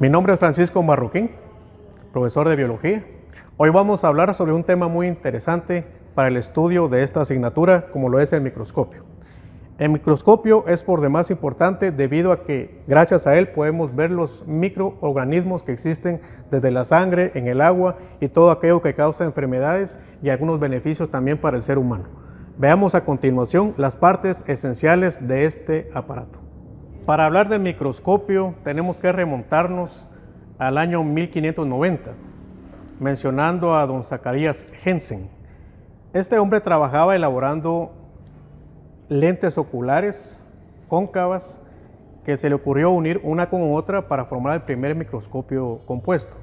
Mi nombre es Francisco Marroquín, profesor de biología. Hoy vamos a hablar sobre un tema muy interesante para el estudio de esta asignatura, como lo es el microscopio. El microscopio es por demás importante debido a que gracias a él podemos ver los microorganismos que existen desde la sangre, en el agua y todo aquello que causa enfermedades y algunos beneficios también para el ser humano. Veamos a continuación las partes esenciales de este aparato. Para hablar del microscopio tenemos que remontarnos al año 1590, mencionando a don Zacarías Jensen. Este hombre trabajaba elaborando lentes oculares cóncavas que se le ocurrió unir una con otra para formar el primer microscopio compuesto,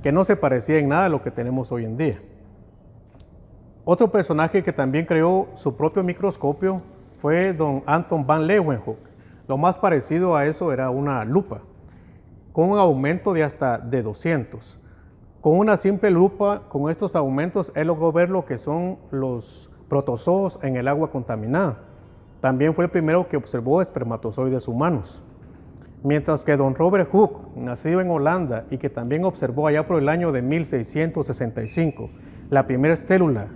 que no se parecía en nada a lo que tenemos hoy en día. Otro personaje que también creó su propio microscopio fue don Anton van Leeuwenhoek. Lo más parecido a eso era una lupa, con un aumento de hasta de 200. Con una simple lupa, con estos aumentos, él logró ver lo que son los protozoos en el agua contaminada. También fue el primero que observó espermatozoides humanos. Mientras que don Robert Hooke, nacido en Holanda y que también observó allá por el año de 1665 la primera célula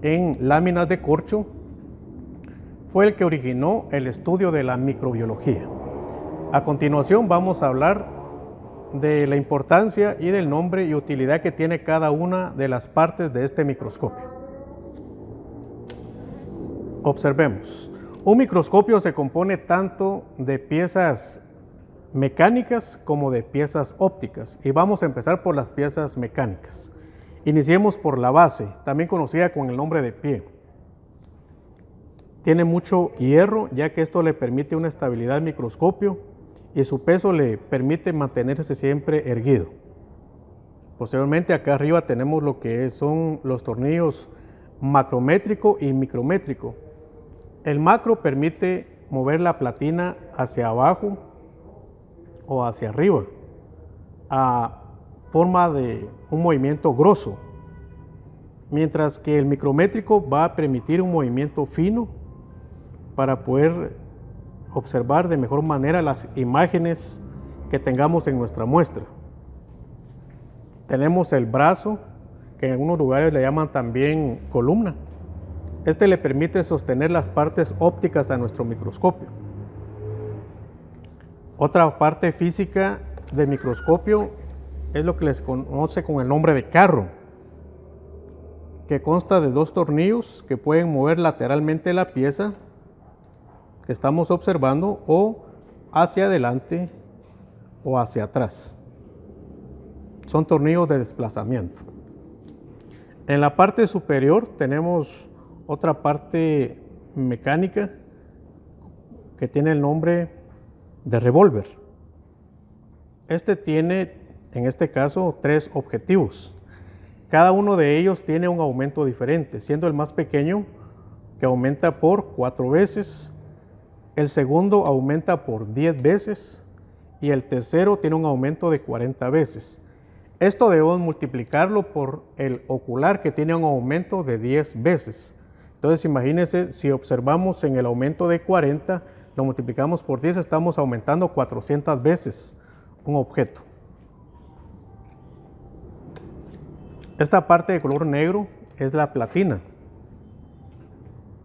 en láminas de corcho, fue el que originó el estudio de la microbiología. A continuación vamos a hablar de la importancia y del nombre y utilidad que tiene cada una de las partes de este microscopio. Observemos. Un microscopio se compone tanto de piezas mecánicas como de piezas ópticas y vamos a empezar por las piezas mecánicas. Iniciemos por la base, también conocida con el nombre de pie. Tiene mucho hierro, ya que esto le permite una estabilidad al microscopio y su peso le permite mantenerse siempre erguido. Posteriormente acá arriba tenemos lo que son los tornillos macrométrico y micrométrico. El macro permite mover la platina hacia abajo o hacia arriba a forma de un movimiento grosso, mientras que el micrométrico va a permitir un movimiento fino para poder observar de mejor manera las imágenes que tengamos en nuestra muestra. Tenemos el brazo, que en algunos lugares le llaman también columna. Este le permite sostener las partes ópticas a nuestro microscopio. Otra parte física del microscopio es lo que les conoce con el nombre de carro, que consta de dos tornillos que pueden mover lateralmente la pieza que estamos observando o hacia adelante o hacia atrás. Son tornillos de desplazamiento. En la parte superior tenemos otra parte mecánica que tiene el nombre de revólver. Este tiene, en este caso, 3 objetivos. Cada uno de ellos tiene un aumento diferente, siendo el más pequeño que aumenta por 4 veces, el segundo aumenta por 10 veces y el tercero tiene un aumento de 40 veces. Esto debemos multiplicarlo por el ocular, que tiene un aumento de 10 veces. Entonces imagínense, si observamos en el aumento de 40, lo multiplicamos por 10, estamos aumentando 400 veces un objeto. Esta parte de color negro es la platina.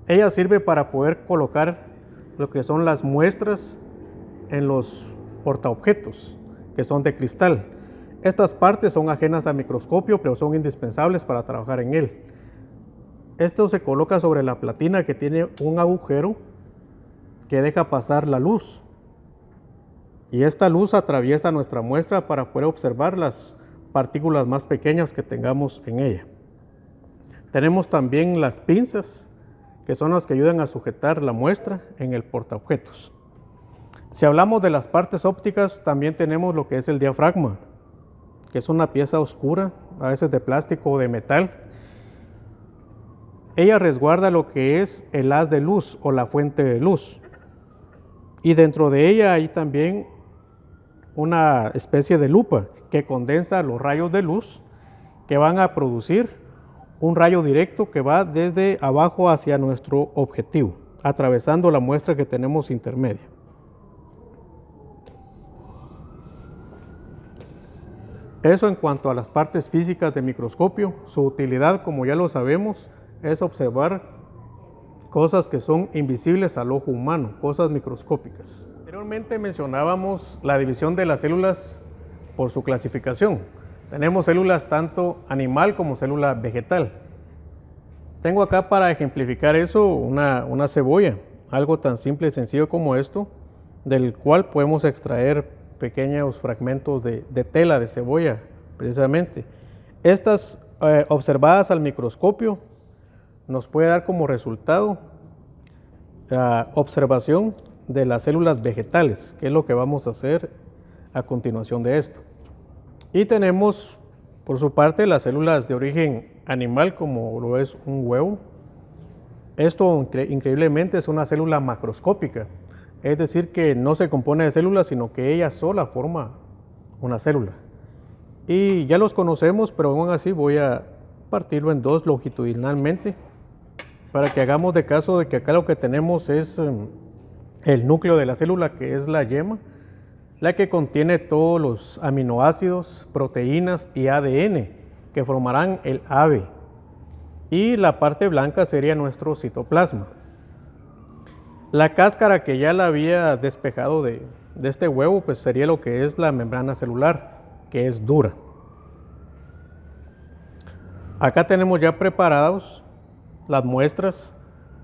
Ella sirve para poder colocar lo que son las muestras en los portaobjetos, que son de cristal. Estas partes son ajenas al microscopio, pero son indispensables para trabajar en él. Esto se coloca sobre la platina, que tiene un agujero que deja pasar la luz. Y esta luz atraviesa nuestra muestra para poder observar las partículas más pequeñas que tengamos en ella. Tenemos también las pinzas, que son las que ayudan a sujetar la muestra en el portaobjetos. Si hablamos de las partes ópticas, también tenemos lo que es el diafragma, que es una pieza oscura, a veces de plástico o de metal. Ella resguarda lo que es el haz de luz o la fuente de luz. Y dentro de ella hay también una especie de lupa que condensa los rayos de luz que van a producir un rayo directo que va desde abajo hacia nuestro objetivo, atravesando la muestra que tenemos intermedia. Eso en cuanto a las partes físicas del microscopio. Su utilidad, como ya lo sabemos, es observar cosas que son invisibles al ojo humano, cosas microscópicas. Anteriormente mencionábamos la división de las células por su clasificación. Tenemos células tanto animal como célula vegetal. Tengo acá para ejemplificar eso una cebolla, algo tan simple y sencillo como esto, del cual podemos extraer pequeños fragmentos de tela de cebolla, precisamente. Estas observadas al microscopio nos puede dar como resultado la observación de las células vegetales, que es lo que vamos a hacer a continuación de esto. Y tenemos, por su parte, las células de origen animal, como lo es un huevo. Esto increíblemente es una célula macroscópica. Es decir, que no se compone de células, sino que ella sola forma una célula. Y ya los conocemos, pero aún así voy a partirlo en dos longitudinalmente para que hagamos de caso de que acá lo que tenemos es el núcleo de la célula, que es la yema, la que contiene todos los aminoácidos, proteínas y ADN que formarán el AVE. Y la parte blanca sería nuestro citoplasma. La cáscara que ya la había despejado de este huevo, pues sería lo que es la membrana celular, que es dura. Acá tenemos ya preparados las muestras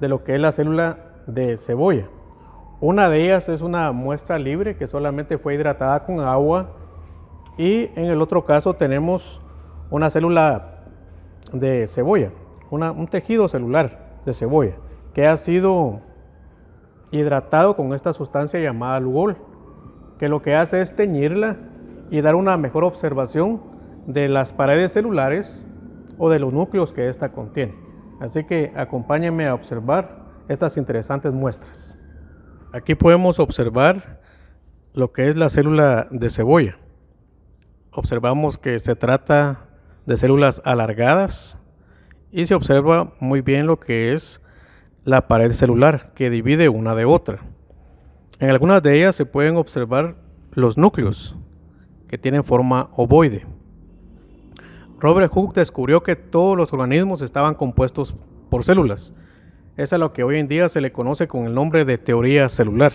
de lo que es la célula de cebolla. Una de ellas es una muestra libre que solamente fue hidratada con agua, y en el otro caso tenemos una célula de cebolla, un tejido celular de cebolla que ha sido hidratado con esta sustancia llamada Lugol, que lo que hace es teñirla y dar una mejor observación de las paredes celulares o de los núcleos que ésta contiene. Así que acompáñenme a observar estas interesantes muestras. Aquí podemos observar lo que es la célula de cebolla. Observamos que se trata de células alargadas y se observa muy bien lo que es la pared celular que divide una de otra. En algunas de ellas se pueden observar los núcleos que tienen forma ovoide. Robert Hooke descubrió que todos los organismos estaban compuestos por células. Es a lo que hoy en día se le conoce con el nombre de teoría celular.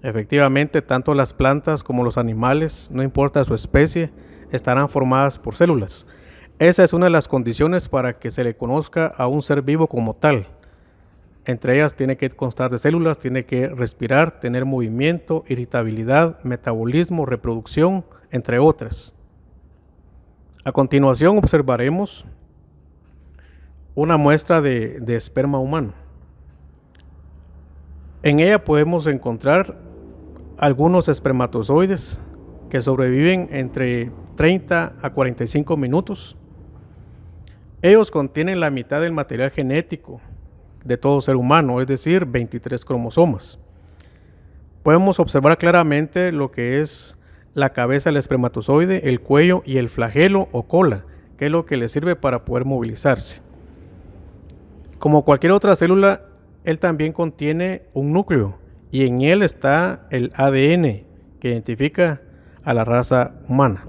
Efectivamente, tanto las plantas como los animales, no importa su especie, estarán formadas por células. Esa es una de las condiciones para que se le conozca a un ser vivo como tal. Entre ellas tiene que constar de células, tiene que respirar, tener movimiento, irritabilidad, metabolismo, reproducción, entre otras. A continuación observaremos una muestra de esperma humano. En ella podemos encontrar algunos espermatozoides que sobreviven entre 30 a 45 minutos. Ellos contienen la mitad del material genético de todo ser humano, es decir, 23 cromosomas. Podemos observar claramente lo que es la cabeza del espermatozoide, el cuello y el flagelo o cola, que es lo que le sirve para poder movilizarse. Como cualquier otra célula, él también contiene un núcleo y en él está el ADN que identifica a la raza humana.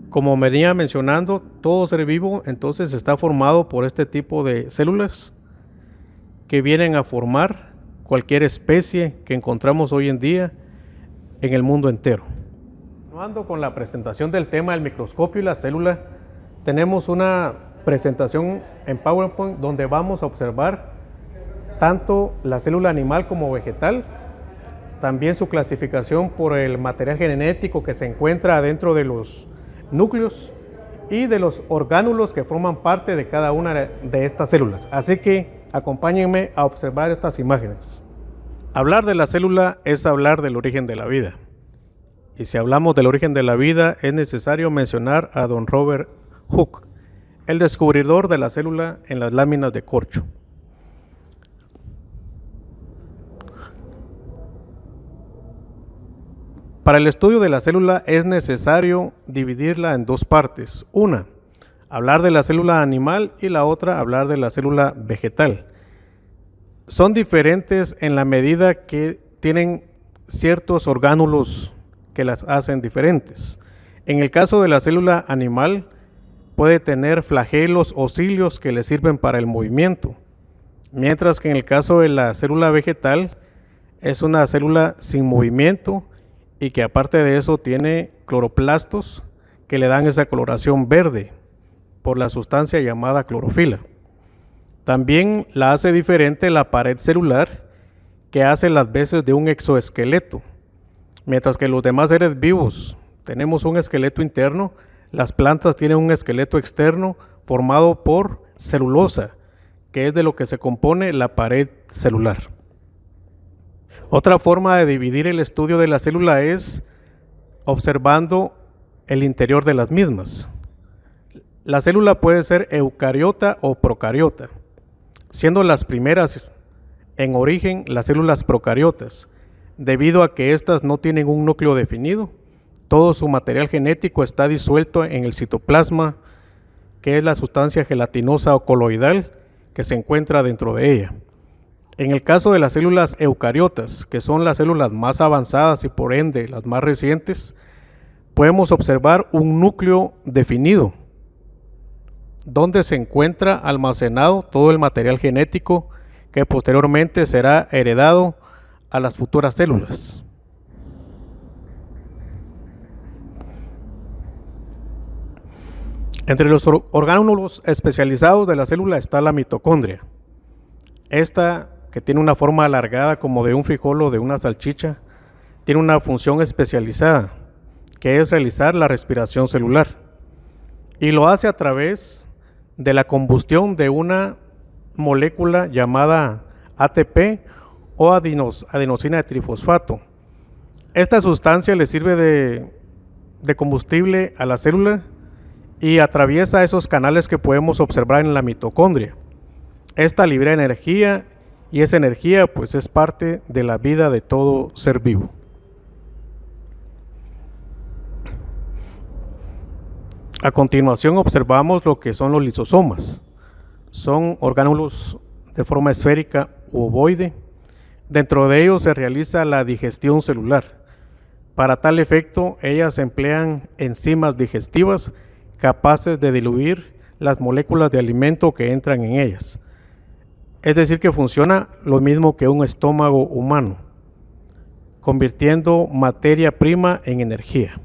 Como venía mencionando, todo ser vivo entonces está formado por este tipo de células que vienen a formar cualquier especie que encontramos hoy en día en el mundo entero. Continuando con la presentación del tema del microscopio y la célula, tenemos una presentación en PowerPoint donde vamos a observar tanto la célula animal como vegetal, también su clasificación por el material genético que se encuentra dentro de los núcleos y de los orgánulos que forman parte de cada una de estas células. Así que acompáñenme a observar estas imágenes. Hablar de la célula es hablar del origen de la vida. Y si hablamos del origen de la vida, es necesario mencionar a don Robert Hooke, el descubridor de la célula en las láminas de corcho. Para el estudio de la célula es necesario dividirla en dos partes. Una, hablar de la célula animal, y la otra, hablar de la célula vegetal. Son diferentes en la medida que tienen ciertos orgánulos que las hacen diferentes. En el caso de la célula animal, puede tener flagelos o cilios que le sirven para el movimiento, mientras que en el caso de la célula vegetal es una célula sin movimiento y que aparte de eso tiene cloroplastos que le dan esa coloración verde por la sustancia llamada clorofila. También la hace diferente la pared celular, que hace las veces de un exoesqueleto. Mientras que los demás seres vivos tenemos un esqueleto interno, las plantas tienen un esqueleto externo formado por celulosa, que es de lo que se compone la pared celular. Otra forma de dividir el estudio de la célula es observando el interior de las mismas. La célula puede ser eucariota o procariota, siendo las primeras en origen las células procariotas, debido a que éstas no tienen un núcleo definido. Todo su material genético está disuelto en el citoplasma, que es la sustancia gelatinosa o coloidal que se encuentra dentro de ella. En el caso de las células eucariotas, que son las células más avanzadas y por ende las más recientes, podemos observar un núcleo definido, donde se encuentra almacenado todo el material genético que posteriormente será heredado a las futuras células. Entre los orgánulos especializados de la célula está la mitocondria. Esta, que tiene una forma alargada como de un frijol o de una salchicha, tiene una función especializada, que es realizar la respiración celular. Y lo hace a través de la combustión de una molécula llamada ATP o adenosina de trifosfato. Esta sustancia le sirve de combustible a la célula y atraviesa esos canales que podemos observar en la mitocondria. Esta libera energía y esa energía pues es parte de la vida de todo ser vivo. A continuación observamos lo que son los lisosomas. Son orgánulos de forma esférica u ovoide. Dentro de ellos se realiza la digestión celular. Para tal efecto, ellas emplean enzimas digestivas capaces de diluir las moléculas de alimento que entran en ellas. Es decir, que funciona lo mismo que un estómago humano, convirtiendo materia prima en energía.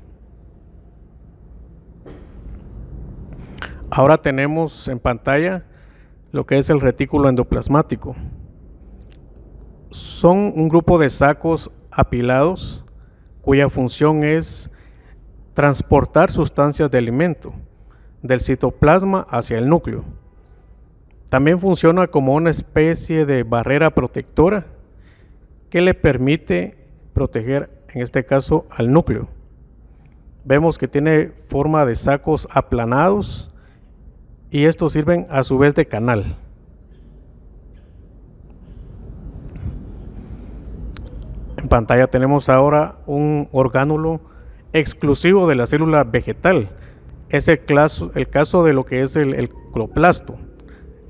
Ahora tenemos en pantalla lo que es el retículo endoplasmático. Son un grupo de sacos apilados cuya función es transportar sustancias de alimento del citoplasma hacia el núcleo. También funciona como una especie de barrera protectora que le permite proteger, en este caso, al núcleo. Vemos que tiene forma de sacos aplanados y estos sirven a su vez de canal. En pantalla tenemos ahora un orgánulo exclusivo de la célula vegetal. Es el caso de lo que es el cloroplasto.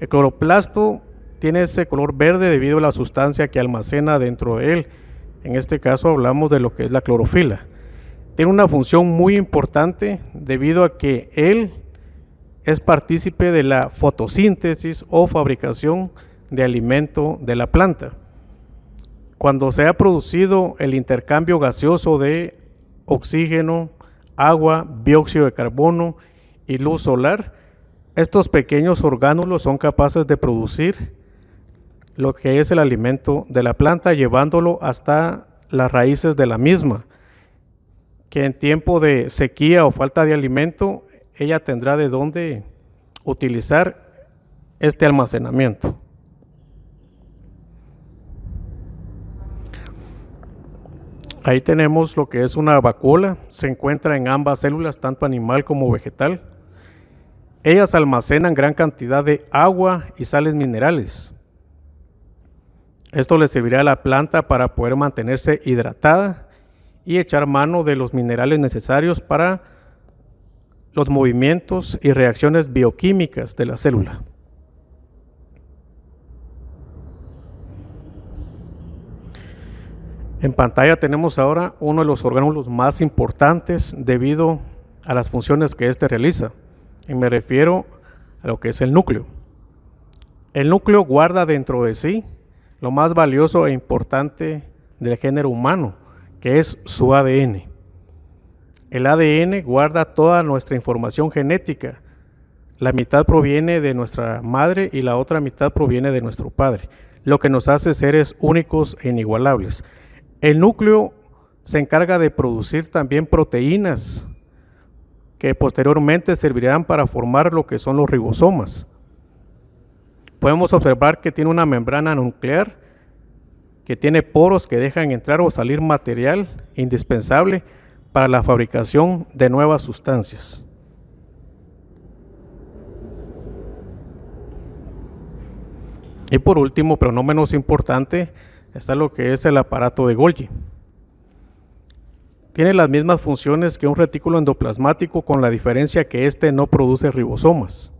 El cloroplasto tiene ese color verde debido a la sustancia que almacena dentro de él. En este caso hablamos de lo que es la clorofila. Tiene una función muy importante debido a que él es partícipe de la fotosíntesis o fabricación de alimento de la planta. Cuando se ha producido el intercambio gaseoso de oxígeno, agua, dióxido de carbono y luz solar, estos pequeños orgánulos son capaces de producir lo que es el alimento de la planta, llevándolo hasta las raíces de la misma, que en tiempo de sequía o falta de alimento, ella tendrá de dónde utilizar este almacenamiento. Ahí tenemos lo que es una vacuola, se encuentra en ambas células, tanto animal como vegetal. Ellas almacenan gran cantidad de agua y sales minerales. Esto le servirá a la planta para poder mantenerse hidratada y echar mano de los minerales necesarios para los movimientos y reacciones bioquímicas de la célula. En pantalla tenemos ahora uno de los orgánulos más importantes debido a las funciones que éste realiza. Y me refiero a lo que es el núcleo. El núcleo guarda dentro de sí lo más valioso e importante del género humano, que es su ADN. El ADN guarda toda nuestra información genética. La mitad proviene de nuestra madre y la otra mitad proviene de nuestro padre, lo que nos hace seres únicos e inigualables. El núcleo se encarga de producir también proteínas que posteriormente servirán para formar lo que son los ribosomas. Podemos observar que tiene una membrana nuclear que tiene poros que dejan entrar o salir material indispensable para la fabricación de nuevas sustancias. Y por último, pero no menos importante, está lo que es el aparato de Golgi. Tiene las mismas funciones que un retículo endoplasmático, con la diferencia que éste no produce ribosomas.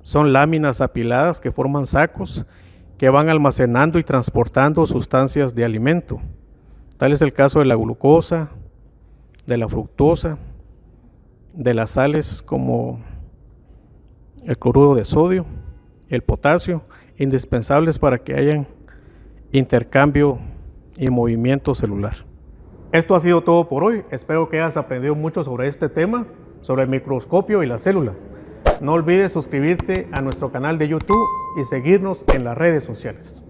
Son láminas apiladas que forman sacos que van almacenando y transportando sustancias de alimento. Tal es el caso de la glucosa, de la fructosa, de las sales como el cloruro de sodio, el potasio, indispensables para que haya intercambio y movimiento celular. Esto ha sido todo por hoy. Espero que hayas aprendido mucho sobre este tema, sobre el microscopio y la célula. No olvides suscribirte a nuestro canal de YouTube y seguirnos en las redes sociales.